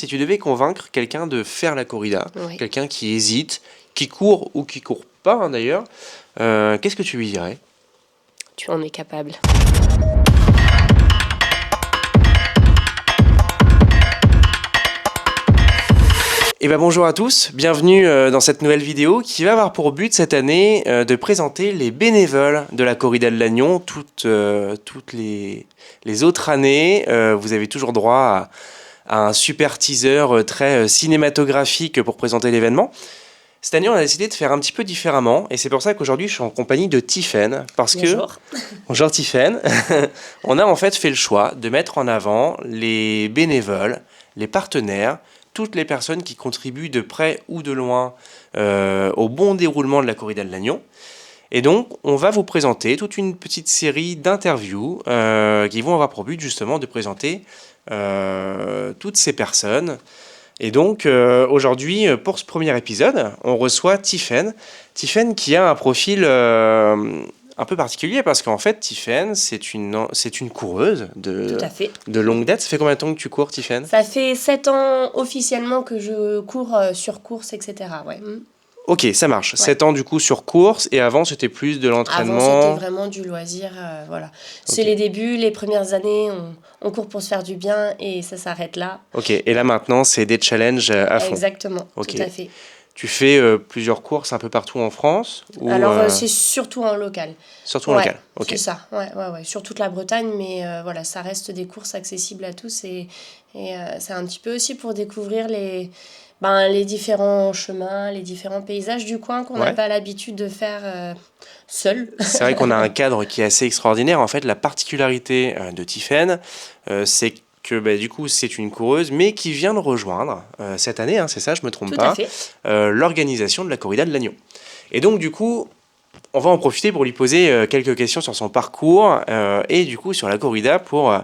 Si tu devais convaincre quelqu'un de faire la corrida, Oui. quelqu'un qui hésite, qui court ou qui court pas d'ailleurs, qu'est-ce que tu lui dirais? Tu en es capable. Eh ben bonjour à tous, bienvenue dans cette nouvelle vidéo qui va avoir pour but cette année de présenter les bénévoles de la Corrida de Lannion. Toutes les autres années, vous avez toujours droit à un super teaser très cinématographique pour présenter l'événement. Cette année, on a décidé de faire un petit peu différemment et c'est pour ça qu'aujourd'hui, je suis en compagnie de Tiffaine. Bonjour. Bonjour Tiffaine. On a en fait fait le choix de mettre en avant les bénévoles, les partenaires, toutes les personnes qui contribuent de près ou de loin au bon déroulement de la Corrida de Lannion. Et donc, on va vous présenter toute une petite série d'interviews qui vont avoir pour but justement de présenter toutes ces personnes. Et donc, aujourd'hui, pour ce premier épisode, on reçoit Tiffaine. Tiffaine qui a un profil un peu particulier parce qu'en fait, Tiffaine, c'est une coureuse Tout à fait. de longue date. Ça fait combien de temps que tu cours, Tiffaine? Ça fait 7 ans officiellement que je cours sur course, etc. Ouais. Ok, ça marche. Ouais. 7 ans du coup sur course et avant, c'était plus de l'entraînement. Avant, c'était vraiment du loisir. Voilà. C'est Ok. les débuts, les premières années, on court pour se faire du bien et ça s'arrête là. Ok, et là maintenant, c'est des challenges à fond. Exactement, Ok. tout à fait. Tu fais plusieurs courses un peu partout en France ou, Alors, c'est surtout en local. surtout en Ouais, local? Ok. c'est ça, ouais. Sur toute la Bretagne, mais voilà, ça reste des courses accessibles à tous et c'est un petit peu aussi pour découvrir les différents chemins, les différents paysages du coin qu'on n'a Ouais. pas l'habitude de faire seul. C'est vrai qu'on a un cadre qui est assez extraordinaire. En fait, la particularité de Tiffaine, c'est que du coup, c'est une coureuse, mais qui vient de rejoindre cette année, hein, c'est ça, je me trompe Tout pas, à fait. l'organisation de la Corrida de Lannion. Et donc, du coup, on va en profiter pour lui poser quelques questions sur son parcours et du coup sur la Corrida pour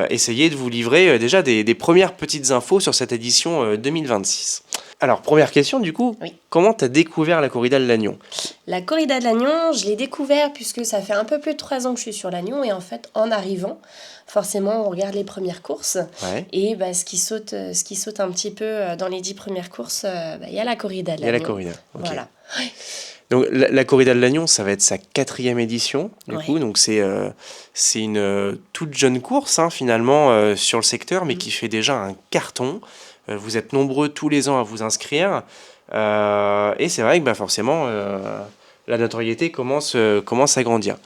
essayer de vous livrer déjà des premières petites infos sur cette édition 2026. Alors, première question, du coup, Oui. comment tu as découvert la Corrida de Lannion? La corrida de Lannion, je l'ai découvert puisque ça fait un peu plus de 3 ans que je suis sur Lannion et en fait, en arrivant, forcément, on regarde les premières courses Ouais. et ce qui saute un petit peu dans les 10 premières courses, il y a la corrida de Il y a Lannion. la Corrida. Ok. Voilà. Donc la Corrida de Lannion, ça va être sa 4e édition, du Ouais. coup. Donc c'est une toute jeune course, hein, finalement, sur le secteur, mais qui fait déjà un carton. Vous êtes nombreux tous les ans à vous inscrire. Et c'est vrai que forcément, la notoriété commence à grandir.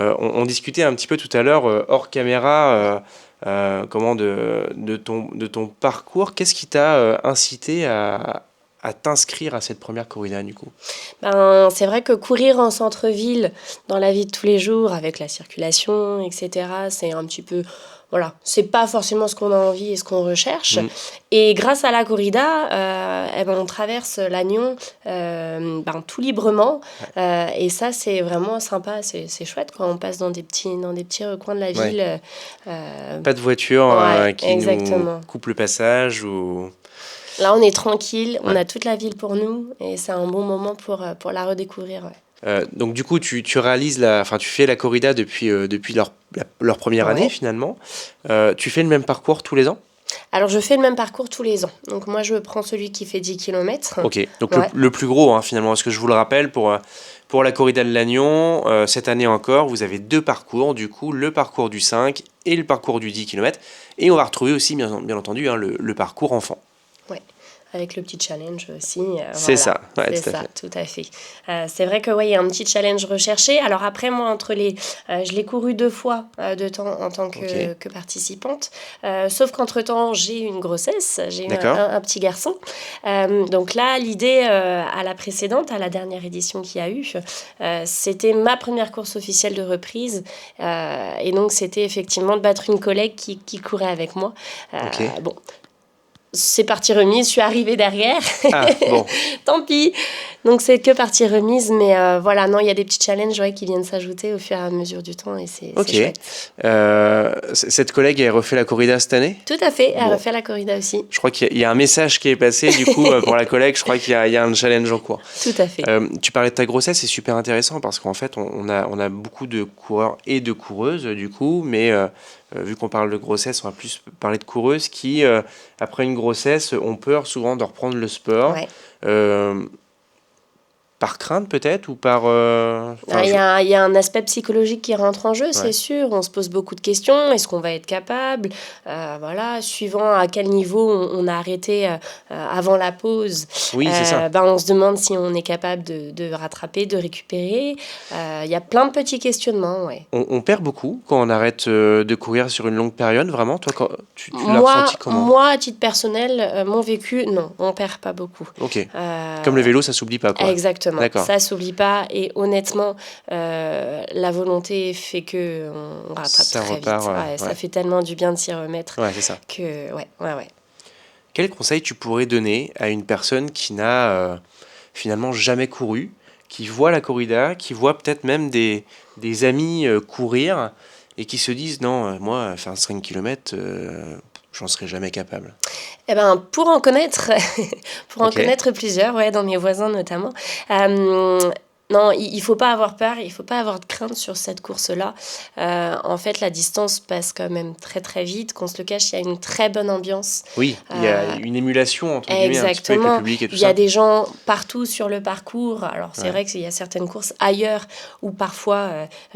On discutait un petit peu tout à l'heure, hors caméra, de ton parcours. Qu'est-ce qui t'a incité à t'inscrire à cette première corrida, du coup? C'est vrai que courir en centre-ville, dans la vie de tous les jours, avec la circulation, etc., c'est un petit peu... Voilà, c'est pas forcément ce qu'on a envie et ce qu'on recherche. Mm. Et grâce à la corrida, on traverse Lannion tout librement. Et ça, c'est vraiment sympa, c'est chouette quand on passe dans des petits recoins de la Ouais. ville. Pas de voiture Ouais, qui nous exactement. coupe le passage ou... Là, on est tranquille, on Ouais. a toute la ville pour nous et c'est un bon moment pour la redécouvrir. Ouais. Donc du coup, tu réalises tu fais la corrida depuis leur première Ouais. année finalement. Tu fais le même parcours tous les ans? Alors, je fais le même parcours tous les ans. Donc, moi, je prends celui qui fait 10 km. Ok, donc Ouais. le plus gros hein, finalement, parce que je vous le rappelle, pour la corrida de Lannion, cette année encore, vous avez 2 parcours, du coup, le parcours du 5 et le parcours du 10 km. Et on va retrouver aussi, bien entendu, hein, le parcours enfant. Ouais. Avec le petit challenge aussi. C'est voilà. ça, ouais, C'est tout à ça, fait. tout à fait. C'est vrai que il y a un petit challenge recherché. Alors après, moi, je l'ai couru 2 fois en tant que participante. Sauf qu'entre-temps, j'ai eu une grossesse, j'ai eu D'accord. un petit garçon. Donc là, l'idée à la dernière édition qu'il y a eu, c'était ma première course officielle de reprise. Et donc, c'était effectivement de battre une collègue qui courait avec moi. Ok. Bon. C'est parti remise, je suis arrivée derrière. Ah, bon. Tant pis. Donc c'est que partie remise, mais voilà, non, il y a des petits challenges qui viennent s'ajouter au fur et à mesure du temps et c'est chouette. Cette collègue, elle refait la corrida cette année? Tout à fait, elle Bon. refait la corrida aussi. Je crois qu'il y a un message qui est passé, du coup, pour la collègue, je crois qu'il y a un challenge en cours. Tout à fait. Tu parlais de ta grossesse, c'est super intéressant parce qu'en fait, on a beaucoup de coureurs et de coureuses, du coup, mais vu qu'on parle de grossesse, on va plus parler de coureuses qui, après une grossesse, ont peur souvent de reprendre le sport. Ouais. Par crainte peut-être ou par... Il y a un aspect psychologique qui rentre en jeu, c'est sûr. On se pose beaucoup de questions. Est-ce qu'on va être capable voilà, suivant à quel niveau on a arrêté avant la pause. Oui, c'est ça. On se demande si on est capable de rattraper, de récupérer. Il y a plein de petits questionnements. Ouais. On perd beaucoup quand on arrête de courir sur une longue période, vraiment. Toi, tu l'as ressenti comment? Moi, à titre personnel, mon vécu, non, on perd pas beaucoup. Ok. Comme le vélo, ça s'oublie pas, quoi. Exactement. D'accord. Ça s'oublie pas et honnêtement, la volonté fait que on rattrape ça très repart, vite. Ça fait tellement du bien de s'y remettre. Ouais, c'est ça. Que ouais. Quel conseil tu pourrais donner à une personne qui n'a finalement jamais couru, qui voit la corrida, qui voit peut-être même des amis courir et qui se disent non, moi, faire 5 km, j'en serais jamais capable. Eh ben, pour en connaître, Ok. connaître plusieurs, dans mes voisins notamment, non, il faut pas avoir peur, il faut pas avoir de crainte sur cette course-là. En fait, la distance passe quand même très très vite. Qu'on se le cache, il y a une très bonne ambiance. Oui, il y a une émulation entre guillemets un petit peu avec le public et tout Il y a ça. des gens partout sur le parcours. Alors c'est Ouais. vrai qu'il y a certaines courses ailleurs où parfois,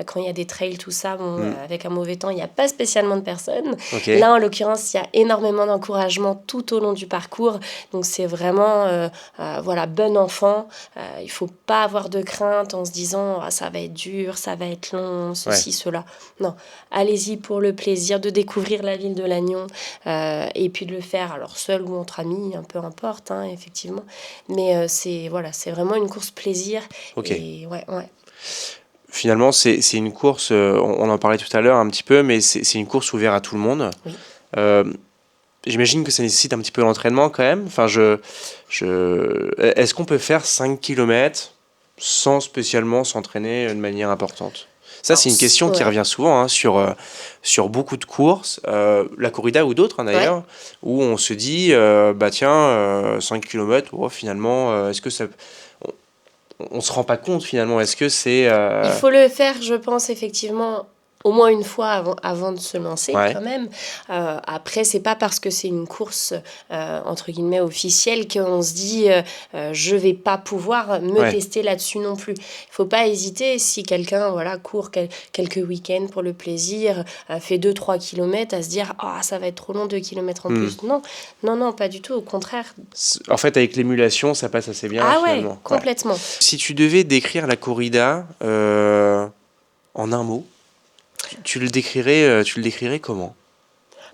quand il y a des trails, tout ça, avec un mauvais temps, il n'y a pas spécialement de personnes. Ok. Là, en l'occurrence, il y a énormément d'encouragement tout au long du parcours. Donc c'est vraiment, voilà, bon enfant. Il faut pas avoir de crainte en se disant ça va être dur, ça va être long, ceci, cela. Non, allez-y pour le plaisir de découvrir la ville de Lannion et puis de le faire alors seul ou entre amis, peu importe, effectivement. Mais c'est vraiment une course plaisir. Ok. Et ouais. Finalement, c'est une course, on en parlait tout à l'heure un petit peu, mais c'est une course ouverte à tout le monde. Oui. J'imagine que ça nécessite un petit peu d'entraînement quand même. Enfin, est-ce qu'on peut faire 5 km sans spécialement s'entraîner de manière importante? Ça, c'est une question qui revient souvent sur beaucoup de courses, la corrida ou d'autres d'ailleurs, où on se dit, 5 km, finalement, est-ce que ça... On se rend pas compte finalement, est-ce que c'est... Il faut le faire, je pense, effectivement, au moins une fois avant de se lancer, quand même. Après, c'est pas parce que c'est une course, entre guillemets, officielle qu'on se dit je vais pas pouvoir me tester là-dessus non plus. Il faut pas hésiter, si quelqu'un court quelques week-ends pour le plaisir, fait 2-3 km, à se dire ça va être trop long, 2 km en plus. Non, pas du tout, au contraire. En fait, avec l'émulation, ça passe assez bien. Finalement. Complètement. Si tu devais décrire la corrida en un mot, tu le décrirais comment?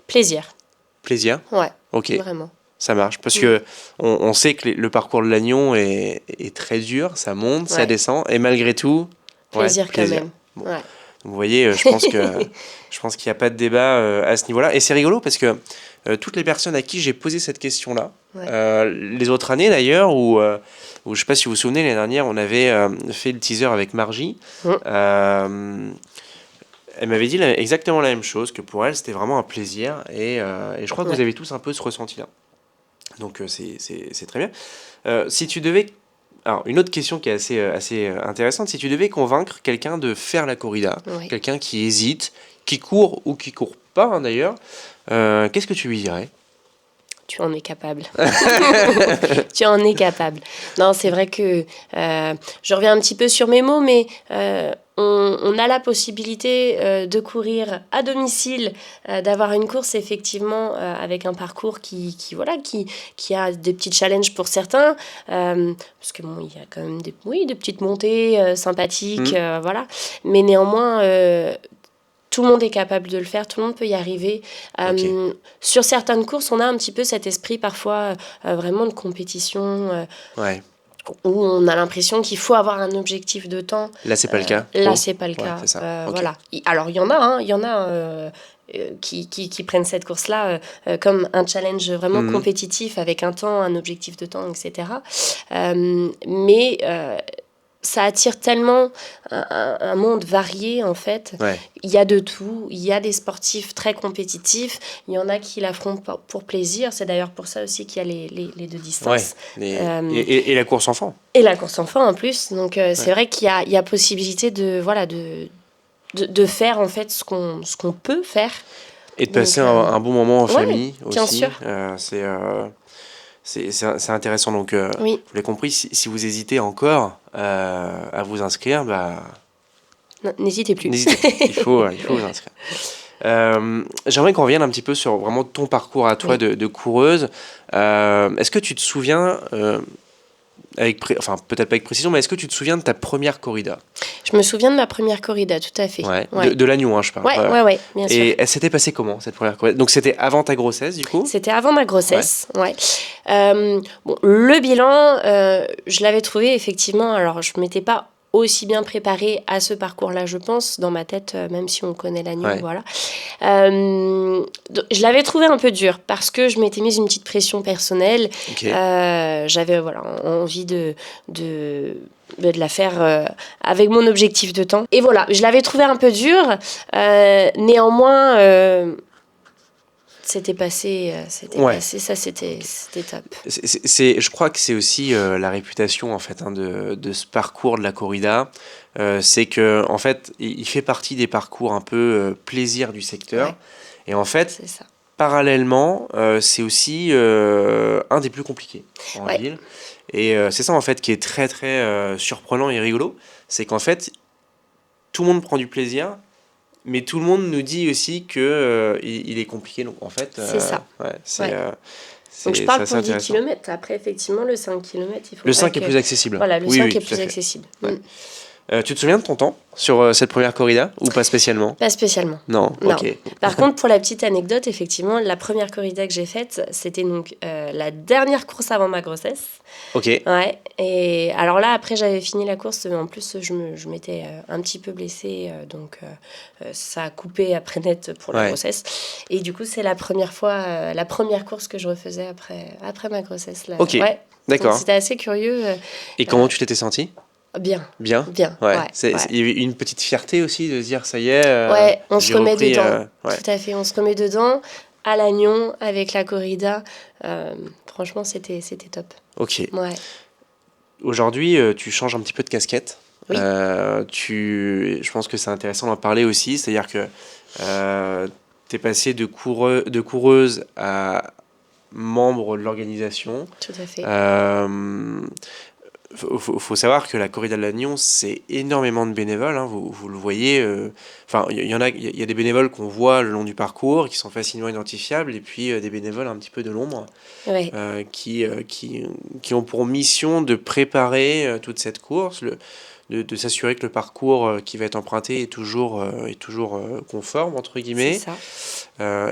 Plaisir. Plaisir? Ouais. Ok. Vraiment. Ça marche. Parce que on sait que le parcours de Lannion est très dur, ça monte, ça descend, et malgré tout... Plaisir quand même. Bon. Donc, vous voyez, je pense qu'il n'y a pas de débat à ce niveau-là. Et c'est rigolo parce que toutes les personnes à qui j'ai posé cette question-là, les autres années d'ailleurs, où je ne sais pas si vous vous souvenez, l'année dernière, on avait fait le teaser avec Margie. Elle m'avait dit exactement la même chose, que pour elle, c'était vraiment un plaisir. Et je crois que vous avez tous un peu ce ressenti-là. Donc, c'est très bien. Si tu devais... Alors, une autre question qui est assez intéressante. Si tu devais convaincre quelqu'un de faire la corrida, quelqu'un qui hésite, qui court ou qui court pas d'ailleurs, qu'est-ce que tu lui dirais? Tu en es capable. Tu en es capable. Non, c'est vrai que je reviens un petit peu sur mes mots, mais on a la possibilité de courir à domicile, d'avoir une course effectivement avec un parcours qui a des petits challenges pour certains, parce que il y a quand même des petites montées sympathiques, voilà. Mais néanmoins, tout le monde est capable de le faire, tout le monde peut y arriver. Sur certaines courses, on a un petit peu cet esprit parfois vraiment de compétition, où on a l'impression qu'il faut avoir un objectif de temps. Là, c'est pas le cas. Là, c'est pas le cas. C'est ça. Voilà. Alors, il y en a, qui prennent cette course-là comme un challenge vraiment compétitif avec un temps, un objectif de temps, etc. Mais ça attire tellement un monde varié, en fait. Ouais. Il y a de tout. Il y a des sportifs très compétitifs. Il y en a qui l'affrontent pour plaisir. C'est d'ailleurs pour ça aussi qu'il y a les deux distances. Et la course enfant. Et la course enfant, en plus. Donc, c'est vrai qu'il y a possibilité de faire, en fait, ce qu'on peut faire. Et de passer un bon moment en famille aussi. Bien sûr. C'est intéressant. Donc, oui. Vous l'avez compris, si vous hésitez encore à vous inscrire, non, n'hésitez plus. Il faut vous inscrire. J'aimerais qu'on revienne un petit peu sur vraiment ton parcours à toi de coureuse. Est-ce que tu te souviens, peut-être pas avec précision, mais est-ce que tu te souviens de ta première corrida ? Je me souviens de ma première corrida, tout à fait. Ouais. De Lannion, je parle. Ouais, bien sûr. Et elle s'était passée comment, cette première corrida ? Donc c'était avant ta grossesse, du coup ? C'était avant ma grossesse, ouais. Le bilan, je l'avais trouvé effectivement, alors je ne m'étais pas aussi bien préparée à ce parcours-là, je pense, dans ma tête, même si on connaît l'agneau, voilà. Je l'avais trouvé un peu dur parce que je m'étais mise une petite pression personnelle. Okay. J'avais envie de la faire avec mon objectif de temps. Et voilà, je l'avais trouvé un peu dur. Néanmoins... C'était passé, ça c'était top. Je crois que c'est aussi la réputation en fait de ce parcours de la corrida, c'est que en fait il fait partie des parcours un peu plaisir du secteur, et en fait c'est ça. Parallèlement c'est aussi un des plus compliqués en ville, et c'est ça en fait qui est très très surprenant et rigolo, c'est qu'en fait tout le monde prend du plaisir. Mais tout le monde nous dit aussi que il est compliqué. Donc, en fait, c'est ça. Donc, je parle pour 10 km. Après, effectivement, le 5 km, il faut. Le 5 est plus accessible. Voilà, le 5 est plus accessible. Ouais. Tu te souviens de ton temps sur cette première corrida ou pas spécialement ? Pas spécialement. Non. Ok. Par contre, pour la petite anecdote, effectivement, la première corrida que j'ai faite, c'était donc la dernière course avant ma grossesse. Ok. Ouais. Et alors là, après, j'avais fini la course. En plus, je m'étais un petit peu blessée, donc ça a coupé après net pour la grossesse. Et du coup, c'est la première fois, la première course que je refaisais après ma grossesse. Là. Ok. Ouais. D'accord. Donc, c'était assez curieux. Et comment tu t'étais sentie ? Bien. Ouais. Il y avait une petite fierté aussi de se dire ça y est. On se remet dedans. Tout à fait, on se remet dedans à Lannion avec la corrida. Franchement, c'était top. Ok. Ouais. Aujourd'hui, tu changes un petit peu de casquette. Oui. Je pense que c'est intéressant d'en parler aussi, c'est-à-dire que tu es passé de coureuse à membre de l'organisation. Tout à fait. Faut savoir que la corrida de Lannion, c'est énormément de bénévoles, hein, vous le voyez. Il y a des bénévoles qu'on voit le long du parcours, qui sont facilement identifiables, et puis des bénévoles un petit peu de l'ombre, qui ont pour mission de préparer toute cette course, de s'assurer que le parcours qui va être emprunté est toujours conforme, entre guillemets. C'est ça.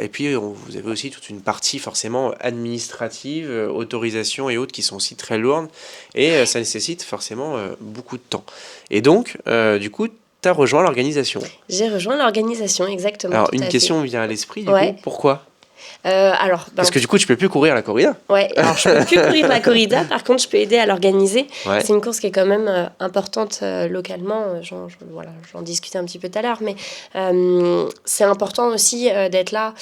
Et puis, vous avez aussi toute une partie forcément administrative, autorisation et autres qui sont aussi très lourdes. Et ça nécessite forcément beaucoup de temps. Et donc, du coup, tu as rejoint l'organisation. J'ai rejoint l'organisation, exactement. Alors, une question me vient à l'esprit, du coup, pourquoi ? Parce que du coup, tu peux plus courir la corrida. Ouais, alors je peux plus courir la corrida, par contre, je peux aider à l'organiser. Ouais. C'est une course qui est quand même importante localement. J'en discutais un petit peu tout à l'heure, mais c'est important aussi d'être là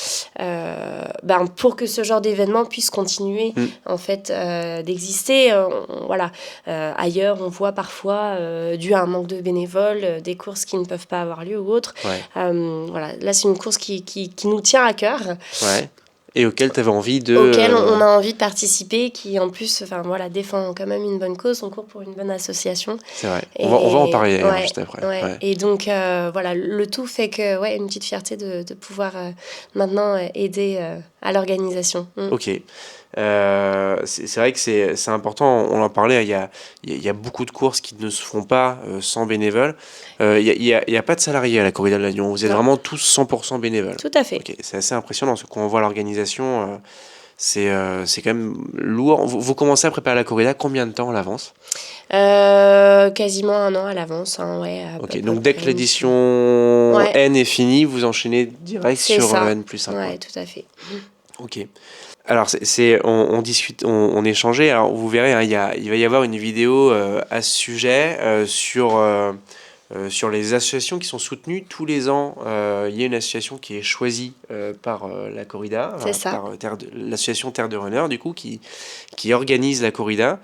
pour que ce genre d'événement puisse continuer en fait d'exister. Ailleurs, on voit parfois, dû à un manque de bénévoles, des courses qui ne peuvent pas avoir lieu ou autres. Ouais. Là, c'est une course qui nous tient à cœur. Ouais. Et auquel tu avais envie de... Auquel on a envie de participer, qui en plus défend quand même une bonne cause, on court pour une bonne association. C'est vrai, on va en parler juste après. Ouais. Et donc, le tout fait que, une petite fierté de pouvoir maintenant aider à l'organisation. Ok. C'est vrai que c'est important, on en parlait, il y a beaucoup de courses qui ne se font pas sans bénévoles. Il n'y a pas de salariés à la corrida de Lannion, vous êtes vraiment tous 100% bénévoles. Tout à fait. Okay. C'est assez impressionnant, ce qu'on voit à l'organisation, c'est quand même lourd. Vous commencez à préparer la corrida combien de temps à l'avance? Quasiment 1 an à l'avance, hein, ouais. Ok, donc dès que l'édition Ouais. N est finie, vous enchaînez direct C'est sur ça. N+1. Ouais, tout à fait. Ok. Alors, on discute, on échangeait. Alors, vous verrez, hein, il va y avoir une vidéo à ce sujet sur les associations qui sont soutenues. Tous les ans, il y a une association qui est choisie par la corrida, C'est ça. par l'association Terre de Runner, du coup, qui organise la corrida.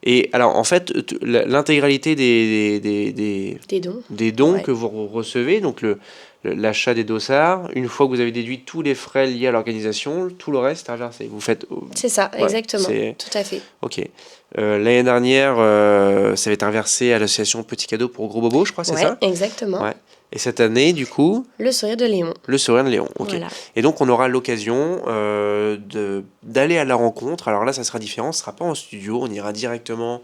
Et alors, en fait, l'intégralité des dons Ouais. que vous recevez, donc l'achat des dossards, une fois que vous avez déduit tous les frais liés à l'organisation, tout le reste, alors, vous faites... C'est ça, Ouais, exactement. Tout à fait. Ok. L'année dernière, ça va être inversé à l'association Petit Cadeau pour Gros Bobo, je crois, c'est ça? Exactement. Ouais. Et cette année, du coup, Le sourire de Léon. le sourire de Léon. Ok. Voilà. Et donc, on aura l'occasion d'aller à la rencontre. Alors là, ça sera différent. Ce ne sera pas en studio. On ira directement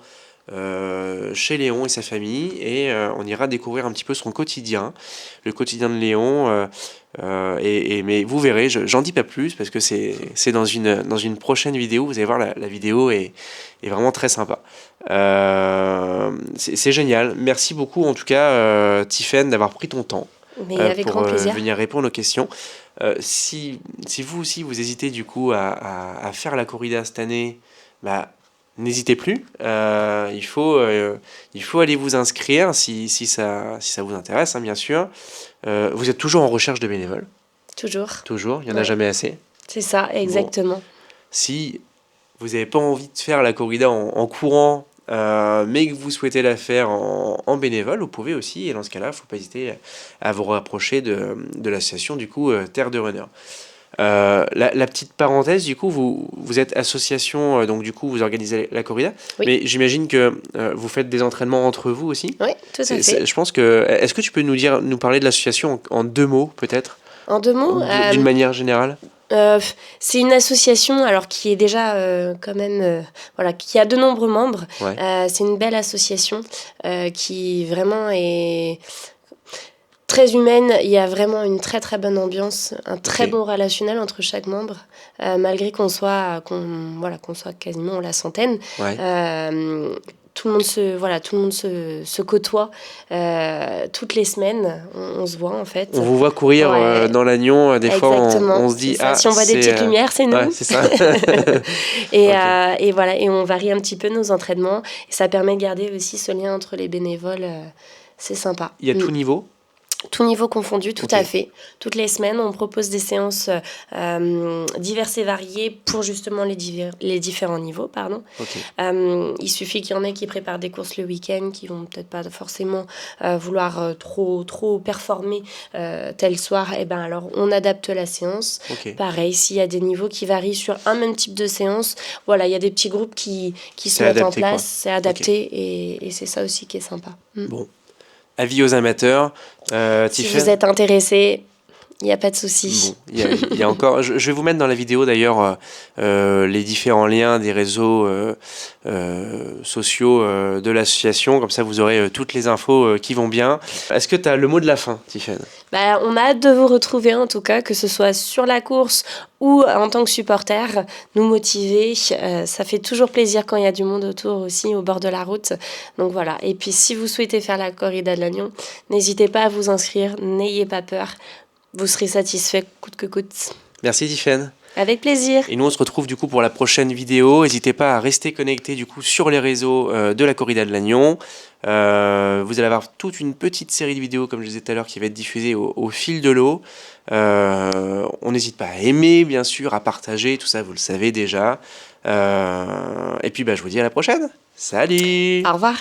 chez Léon et sa famille et on ira découvrir un petit peu son quotidien, le quotidien de Léon. Mais vous verrez, j'en dis pas plus parce que c'est dans une prochaine vidéo. Vous allez voir, la vidéo est vraiment très sympa. C'est génial. Merci beaucoup en tout cas, Tiffaine, d'avoir pris ton temps Mais avec pour grand plaisir. venir répondre aux questions. Si vous aussi vous hésitez du coup à faire la corrida cette année, bah, n'hésitez plus. Il faut aller vous inscrire si ça vous intéresse, hein, bien sûr. Vous êtes toujours en recherche de bénévoles. Toujours. Toujours, il n'y en a Ouais. jamais assez. C'est ça, exactement. Si vous n'avez pas envie de faire la corrida en courant, mais que vous souhaitez la faire en bénévole, vous pouvez aussi. Et dans ce cas-là, il ne faut pas hésiter à vous rapprocher de l'association du coup Terre de Runner. La petite parenthèse, du coup, vous êtes association, donc du coup, vous organisez la corrida, Oui. mais j'imagine que vous faites des entraînements entre vous aussi. Oui, tout à fait. Je pense que... Est-ce que tu peux nous parler de l'association en 2 mots, peut-être, En 2 mots, d'une manière générale? c'est une association alors qui est déjà quand même voilà, qui a de nombreux membres. Ouais. C'est une belle association qui vraiment est très humaine. Il y a vraiment une très très bonne ambiance, un très Ok. bon relationnel entre chaque membre, malgré qu'on soit quasiment la centaine. Ouais. Tout le monde se côtoie toutes les semaines. On se voit en fait. On vous voit courir Ouais. dans l'Agnon, des fois Exactement, on se dit c'est ça. Si on voit des petites lumières, c'est nous. Ouais, c'est ça. Et, Ok. et voilà, et on varie un petit peu nos entraînements. Et ça permet de garder aussi ce lien entre les bénévoles. C'est sympa. Il y a tout niveau? Tout niveau confondu, tout Ok. à fait. Toutes les semaines, on propose des séances diverses et variées pour justement les différents niveaux. Pardon. Ok. Il suffit qu'il y en ait qui préparent des courses le week-end, qui vont peut-être pas forcément vouloir trop performer tel soir. Et ben alors, on adapte la séance. Ok. Pareil, s'il y a des niveaux qui varient sur un même type de séance, voilà, il y a des petits groupes qui se C'est mettent en adapté, quoi. place. C'est adapté et c'est ça aussi qui est sympa. Bon. Avis aux amateurs. Si Tiffaine. vous êtes intéressé, il n'y a pas de souci. Bon, il y a encore. Je vais vous mettre dans la vidéo d'ailleurs les différents liens des réseaux sociaux de l'association. Comme ça, vous aurez toutes les infos qui vont bien. Est-ce que tu as le mot de la fin, Tiffaine? Bah, on a hâte de vous retrouver en tout cas, que ce soit sur la course ou en tant que supporter, nous motiver. Ça fait toujours plaisir quand il y a du monde autour aussi, au bord de la route. Donc voilà. Et puis si vous souhaitez faire la corrida de l'Agnon, n'hésitez pas à vous inscrire, n'ayez pas peur. Vous serez satisfait coûte que coûte. Merci, Tiffaine. Avec plaisir. Et nous, on se retrouve du coup pour la prochaine vidéo. N'hésitez pas à rester connecté du coup sur les réseaux de la corrida de l'Agnon. Vous allez avoir toute une petite série de vidéos, comme je disais tout à l'heure, qui va être diffusée au fil de l'eau. On n'hésite pas à aimer, bien sûr, à partager, tout ça, vous le savez déjà. Et puis, je vous dis à la prochaine. Salut! Au revoir.